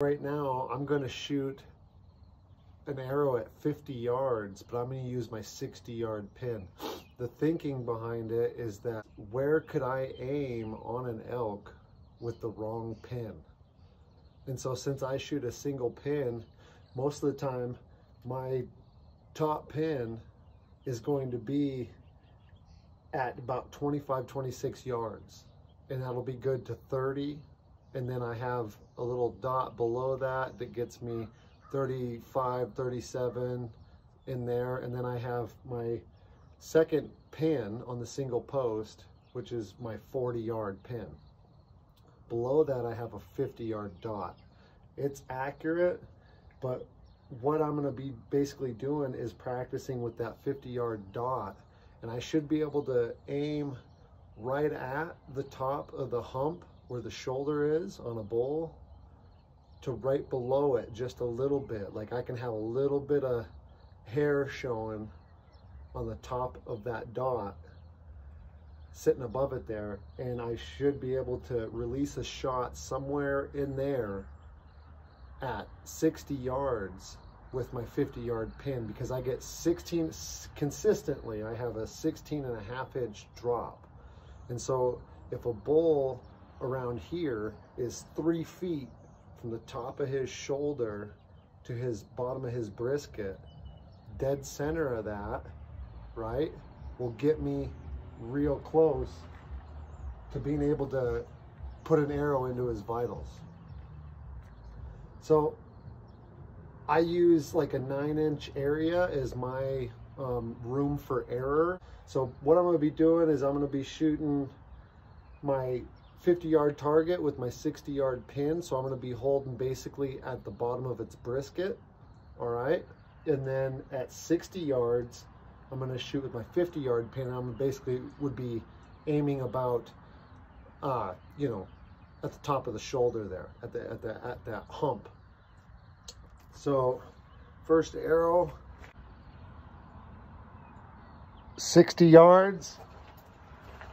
Right now, I'm going to shoot an arrow at 50 yards, but I'm going to use my 60-yard pin. The thinking behind it is that where could I aim on an elk with the wrong pin? And so since I shoot a single pin, most of the time my top pin is going to be at about 25, 26 yards. And that'll be good to 30. And then I have a little dot below that that gets me 35, 37 in there. And then I have my second pin on the single post, which is my 40-yard pin. Below that, I have a 50-yard dot. It's accurate, but what I'm gonna be basically doing is practicing with that 50-yard dot. And I should be able to aim right at the top of the hump where the shoulder is on a bull to right below it just a little bit. Like I can have a little bit of hair showing on the top of that dot sitting above it there, and I should be able to release a shot somewhere in there at 60 yards with my 50-yard pin, because I get 16 consistently. I have a 16.5-inch drop. And so if a bull around here is 3 feet from the top of his shoulder to his bottom of his brisket, dead center of that, right, will get me real close to being able to put an arrow into his vitals. So I use like a 9-inch area as my room for error. So what I'm going to be doing is I'm going to be shooting my 50-yard target with my 60-yard pin. So I'm going to be holding basically at the bottom of its brisket. All right. And then at 60 yards, I'm going to shoot with my 50-yard pin. I'm basically would be aiming about, you know, at the top of the shoulder there, at that hump. So first arrow, 60 yards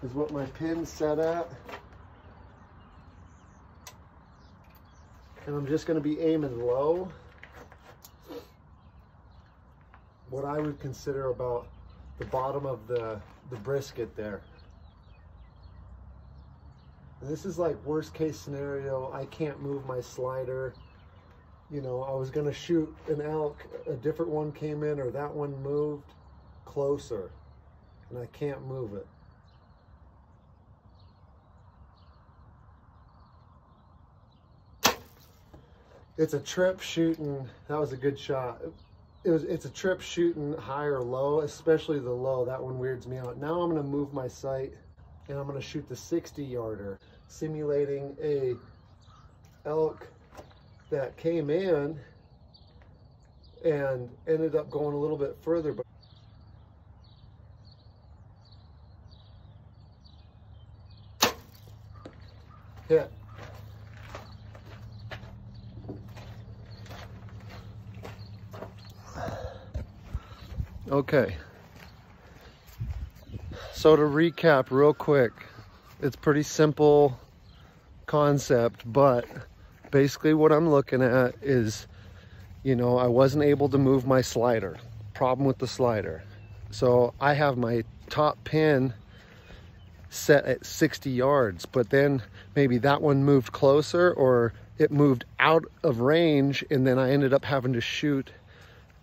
is what my pin's set at. And I'm just going to be aiming low. What I would consider about the bottom of the brisket there. And this is like worst case scenario. I can't move my slider. You know, I was going to shoot an elk, a different one came in, or that one moved closer and I can't move it. It's a trip shooting. That was a good shot. It's a trip shooting high or low, especially the low. That one weirds me out. Now I'm going to move my sight and I'm going to shoot the 60-yarder, simulating a elk that came in and ended up going a little bit further. But hit. Okay, so to recap real quick, it's pretty simple concept, but basically what I'm looking at is, you know, I wasn't able to move my slider. Problem with the slider. So I have my top pin set at 60 yards, but then maybe that one moved closer or it moved out of range, and then I ended up having to shoot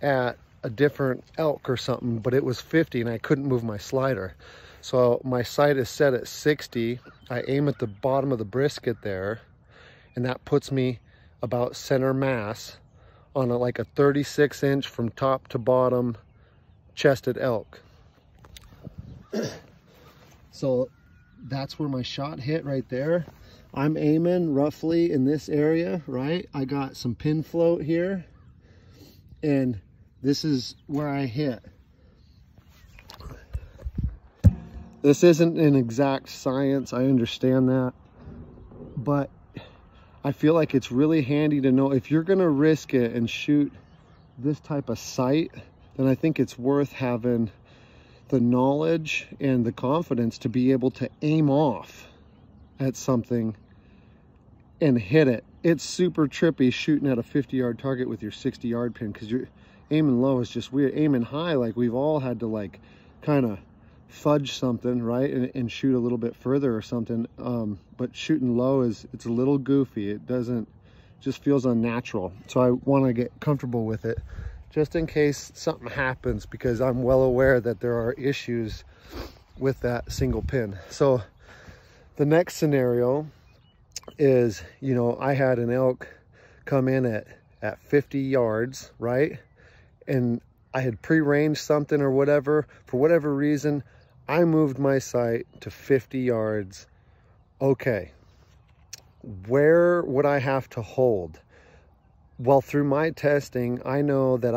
at a different elk or something, but it was 50 and I couldn't move my slider. So my sight is set at 60. I aim at the bottom of the brisket there, and that puts me about center mass on like a 36-inch from top to bottom chested elk. So that's where my shot hit right there. I'm aiming roughly in this area, right? I got some pin float here, and this is where I hit. This isn't an exact science, I understand that, but I feel like it's really handy to know if you're gonna risk it and shoot this type of sight, then I think it's worth having the knowledge and the confidence to be able to aim off at something and hit it it's super trippy shooting at a 50-yard target with your 60-yard pin, because you're aiming low is just weird. Aiming high, like we've all had to like kind of fudge something, right, and shoot a little bit further or something. But shooting low it's a little goofy. It doesn't, just feels unnatural. So I want to get comfortable with it just in case something happens, because I'm well aware that there are issues with that single pin. So the next scenario is, you know, I had an elk come in at 50 yards, right? And I had pre-ranged something or whatever. For whatever reason, I moved my sight to 50 yards. Okay, where would I have to hold? Well, through my testing, I know that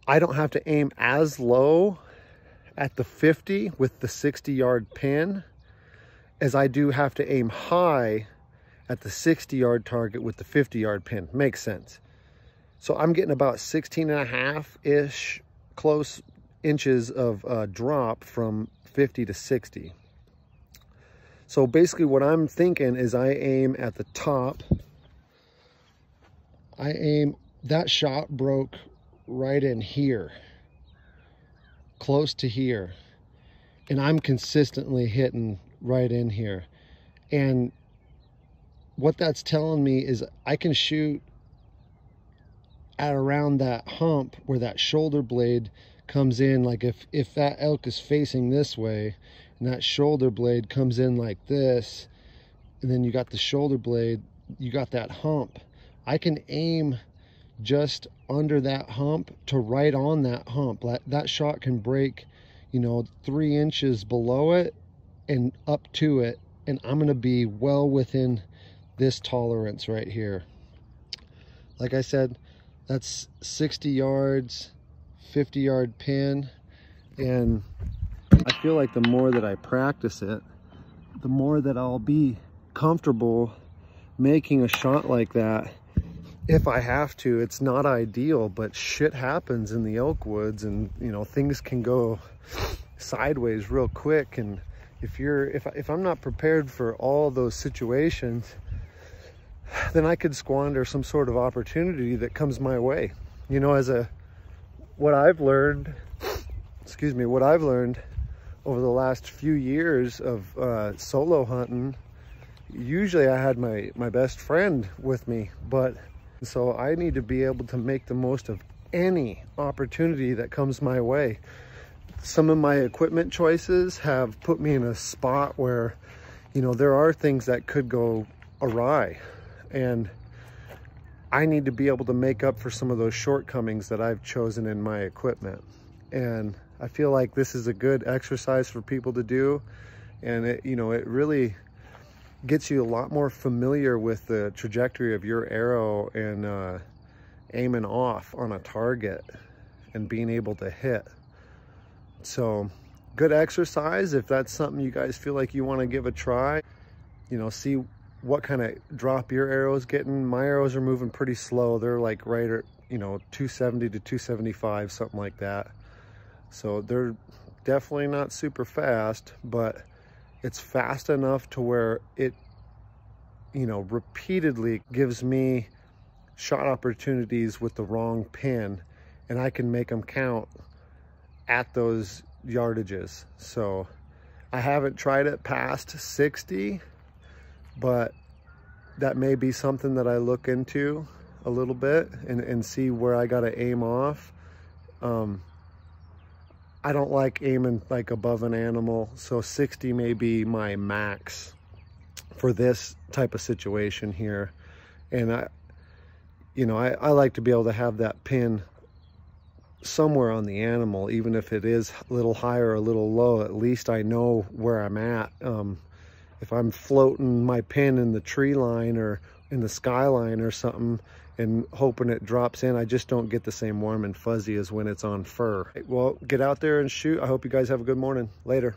I don't have to aim as low at the 50 with the 60-yard pin as I do have to aim high at the 60-yard target with the 50-yard pin. Makes sense. So I'm getting about 16.5-ish close inches of drop from 50 to 60. So basically what I'm thinking is I aim at the top. That shot broke right in here, close to here. And I'm consistently hitting right in here. And what that's telling me is I can shoot at around that hump where that shoulder blade comes in. Like if that elk is facing this way and that shoulder blade comes in like this, and then you got the shoulder blade, you got that hump, I can aim just under that hump to right on that hump. That shot can break, you know, 3 inches below it and up to it, and I'm gonna be well within this tolerance right here. Like I said, that's 60 yards, 50-yard pin, and I feel like the more that I practice it, the more that I'll be comfortable making a shot like that. If I have to, it's not ideal, but shit happens in the elk woods, and you know, things can go sideways real quick. And if I'm not prepared for all those situations, then I could squander some sort of opportunity that comes my way. You know, what I've learned over the last few years of solo hunting, usually I had my best friend with me, but so I need to be able to make the most of any opportunity that comes my way. Some of my equipment choices have put me in a spot where, you know, there are things that could go awry, and I need to be able to make up for some of those shortcomings that I've chosen in my equipment. And I feel like this is a good exercise for people to do, and it really gets you a lot more familiar with the trajectory of your arrow and aiming off on a target and being able to hit. So good exercise. If that's something you guys feel like you want to give a try, you know, see what kind of drop your arrow's getting. My arrows are moving pretty slow. They're like right at, you know, 270 to 275, something like that. So they're definitely not super fast, but it's fast enough to where it, you know, repeatedly gives me shot opportunities with the wrong pin, and I can make them count at those yardages. So I haven't tried it past 60, but that may be something that I look into a little bit and see where I got to aim off. I don't like aiming like above an animal, so 60 may be my max for this type of situation here. And I like to be able to have that pin somewhere on the animal, even if it is a little high or a little low. At least I know where I'm at. If I'm floating my pin in the tree line or in the skyline or something and hoping it drops in, I just don't get the same warm and fuzzy as when it's on fur. Well, get out there and shoot. I hope you guys have a good morning. Later.